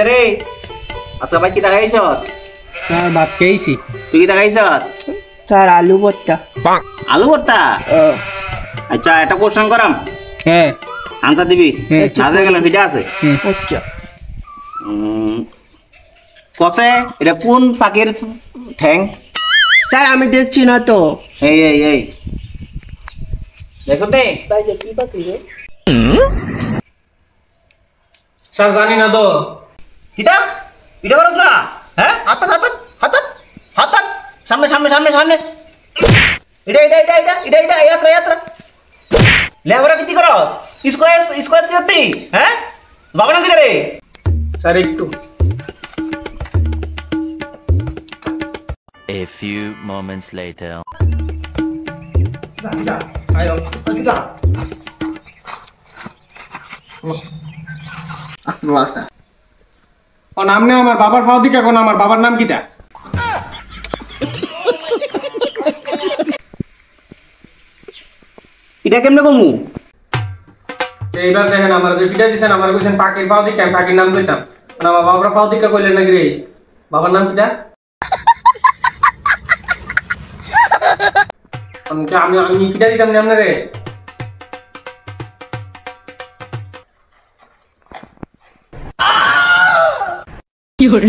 রে আচ্ছা ভাই কি টাকা খাইছ? স্যার ভাত খেয়েছি। তুই কি টাকা খাইছ? স্যার আলু ভর্তা। আলু ভর্তা? আচ্ছা একটা কোশ্চেন করাম, হ্যাঁ আনসার দিবি। না দিয়ে গেলে ভিডিও আছে। আচ্ছা কসে এটা কোন পাখির ঠ্যাং? স্যার আমি দেখছি না তো। এই এই এই দেখো তে ভাই দেখি পাখি রে। স্যার জানি না তো। কিটা ভিডিও করছ না? হ্যাঁ হাত হাত হাত হাত হাত সামনে সামনে সামনে সামনে এটা এটা এটা এটা এটা এটা यात्रा यात्रा লেবরা কিতি করস? স্কোয়ার স্কোয়ার কি করতি? হ্যাঁ বাবা নাম কি রে? স্যার একটু A few moments later. ও নাম নেই আমার বাবার ফাও দিকা কোন আমার বাবার নাম কিটা? এটা কেমনে কমু? এইবার দেখেন আমার যে ভিডিও দিছেন আমার কইছেন পাখির ফাও দিকা আমি পাখির নাম কইতাম। না আমার বাবার ফাও দিকা কইলেন নাকি রে? বাবার নাম কিটা? আমি আমি ভিডিও দিতাম না আপনারে। কি হরে